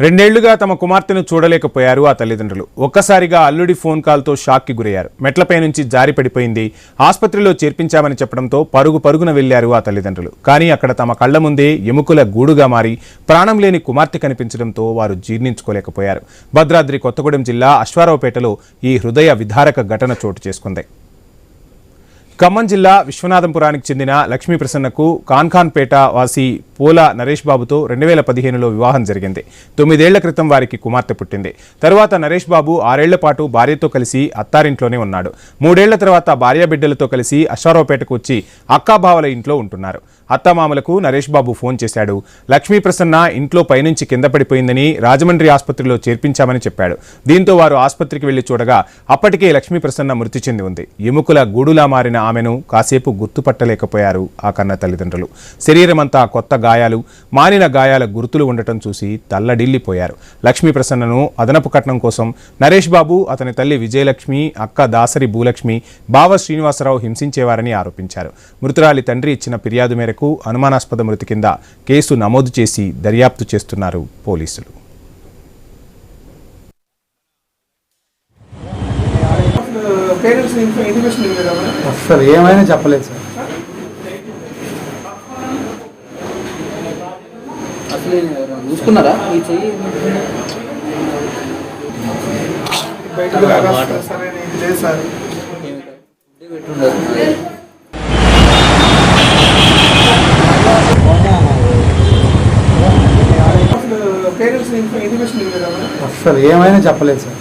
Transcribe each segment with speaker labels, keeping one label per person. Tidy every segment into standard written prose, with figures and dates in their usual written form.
Speaker 1: రెండేళ్లుగా తమ కుమార్తెను చూడలేకపోయారు ఆ తల్లిదండ్రులు. ఒక్కసారిగా అల్లుడి ఫోన్ కాల్తో షాక్కి గురయ్యారు. మెట్లపై నుంచి జారి పడిపోయింది, ఆసుపత్రిలో చేర్పించామని చెప్పడంతో పరుగున వెళ్లారు ఆ తల్లిదండ్రులు. కానీ అక్కడ తమ కళ్ల ముందే ఎముకల గూడుగా మారి ప్రాణం లేని కుమార్తె కనిపించడంతో వారు జీర్ణించుకోలేకపోయారు. భద్రాద్రి కొత్తగూడెం జిల్లా అశ్వారావుపేటలో ఈ హృదయ విదారక ఘటన చోటు చేసుకుంది. ఖమ్మం జిల్లా విశ్వనాథంపురానికి చెందిన లక్ష్మీ ప్రసన్నకు కాన్ఖాన్పేట వాసి పోల నరేష్ బాబుతో 2015లో వివాహం జరిగింది. 9 ఏళ్ల క్రితం వారికి కుమార్తె పుట్టింది. తరువాత నరేష్ బాబు 6 ఏళ్ల పాటు భార్యతో కలిసి అత్తారింట్లోనే ఉన్నాడు. 3 ఏళ్ల తర్వాత భార్య బిడ్డలతో కలిసి అశ్వారావుపేటకు వచ్చి అక్కాబావల ఇంట్లో ఉంటున్నారు. అత్తమామలకు నరేష్ బాబు ఫోన్ చేశాడు. లక్ష్మీ ప్రసన్న ఇంట్లో పైనుంచి కింద పడిపోయిందని రాజమండ్రి ఆసుపత్రిలో చేర్పించామని చెప్పాడు. దీంతో వారు ఆసుపత్రికి వెళ్లి చూడగా అప్పటికే లక్ష్మీ ప్రసన్న మృతి చెంది ఉంది. ఎముకల గూడులా మారిన ఆమెను కాసేపు గుర్తుపట్టలేకపోయారు ఆ కన్న తల్లిదండ్రులు. శరీరమంతా కొత్త గాయాలు, మానిన గాయాల గుర్తులు ఉండటం చూసి తల్లడిల్లిపోయారు. లక్ష్మీ ప్రసన్నను అదనపు కట్నం కోసం నరేష్ బాబు, అతని తల్లి విజయలక్ష్మి, అక్క దాసరి భూలక్ష్మి, బావ శ్రీనివాసరావు హింసించేవారని ఆరోపించారు. మృతురాలి తండ్రి ఇచ్చిన ఫిర్యాదు మేరకు అనుమానాస్పద మృతి కింద కేసు నమోదు చేసి దర్యాప్తు చేస్తున్నారు పోలీసులు.
Speaker 2: అసలు ఏమైనా చెప్పలేదు సార్.
Speaker 3: అసలు చూసుకున్నారా ఈ చెయ్యి
Speaker 2: అసలు ఏమైనా చెప్పలేదు సార్.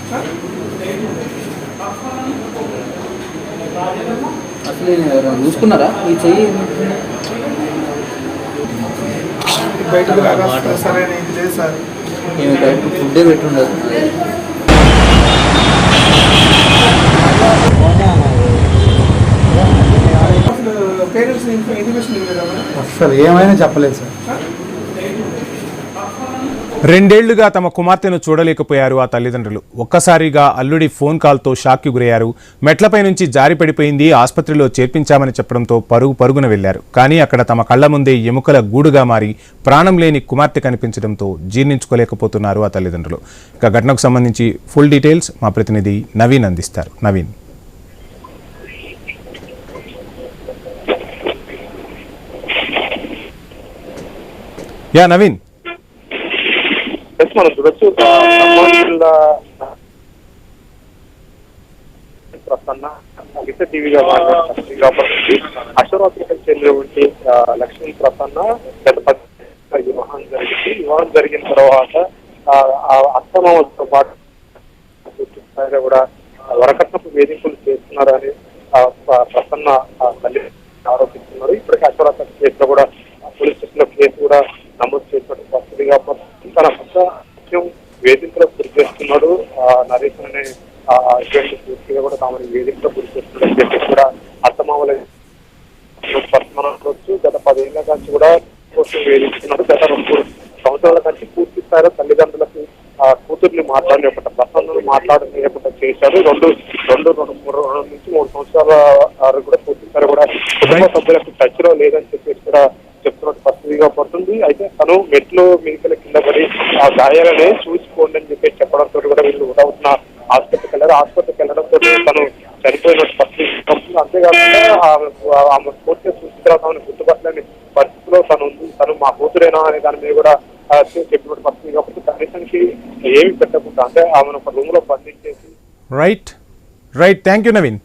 Speaker 3: అసలు చూసుకున్నారా ఈ చెయ్యి
Speaker 2: బయటకు సరైన ఇది లేదు సార్.
Speaker 3: ఫుడ్డే పెట్టుండదు.
Speaker 2: అసలు ఏమైనా చెప్పలేదు సార్.
Speaker 1: రెండేళ్లుగా తమ కుమార్తెను చూడలేకపోయారు ఆ తల్లిదండ్రులు. ఒక్కసారిగా అల్లుడి ఫోన్ కాల్తో షాక్కి గురయ్యారు. మెట్లపై నుంచి జారి పడిపోయింది, ఆసుపత్రిలో చేర్పించామని చెప్పడంతో పరుగున వెళ్లారు. కానీ అక్కడ తమ కళ్ల ముందే ఎముకల గూడుగా మారి ప్రాణం లేని కుమార్తె కనిపించడంతో జీర్ణించుకోలేకపోతున్నారు ఆ తల్లిదండ్రులు. ఇక ఘటనకు సంబంధించి ఫుల్ డీటెయిల్స్ మా ప్రతినిధి నవీన్ అందిస్తారు. నవీన్. నవీన్.
Speaker 4: మనం చూడొచ్చు ఖమ్మం జిల్లా ప్రసన్న టీవీగా మాట్లాడుతుంది కాబట్టి అశ్వరావుపేటకు చెందినటువంటి లక్ష్మీ ప్రసన్న వివాహం జరిగిన తర్వాత అత్తమామలతో పాటు కూడా వరకట్నపు వేధింపులు చేస్తున్నారని ప్రసన్న తల్లి ఆరోపిస్తున్నారు. ఇప్పటికే అశ్వరావుపేట కేసులో కూడా పోలీస్ స్టేషన్ లో కేసు కూడా నమోదు చేసినట్టు వస్తుంది. కాబట్టి తన పక్క వేధింపులకు గురి చేస్తున్నాడు నరేష్ అనే పూర్తిగా కూడా తామని వేధింపులకు గురి చేస్తున్నాడు అని చెప్పి కూడా అత్తమామల పర్సనవచ్చు. గత 10 ఏళ్ల నుంచి కూడా కోసం వేధిస్తున్నాడు. గత 2 సంవత్సరాల నుంచి పూర్తి స్థాయిలో తల్లిదండ్రులకు కూతుర్ని మాట్లాడలేకుండా, ప్రసన్నను మాట్లాడలేకుండా చేశారు. 2 నుంచి 3 సంవత్సరాల వరకు కూడా పూర్తి స్థాయి కూడా కుటుంబ సభ్యులకు టచ్ లో లేదని చెప్పేసి కూడా చెప్తున్నట్టు పరిస్థితిగా పడుతుంది. అయితే తను మెట్లు మిగతల కింద పడి ఆ గాయాలనే చూసుకోండి అని చెప్పేసి చెప్పడంతో కూడా వీళ్ళు ఉదవుతున్న ఆసుపత్రికి వెళ్ళారు. ఆసుపత్రికి వెళ్ళడంతో తను చనిపోయినట్టు పరిస్థితి. అంతేకాకుండా ఆమె పూర్తిగా చూసిన తర్వాత ఆమెను గుర్తుపట్టలేని పరిస్థితిలో తను మా కూతురేనా అనే దాని మీద కూడా చెప్పినట్టు పరిస్థితి. కాబట్టి కనీసానికి ఏమి పెట్టకుండా అంటే ఆమెను ఒక రూమ్ లో బంధించేసి
Speaker 1: రైట్. Thank you Naveen.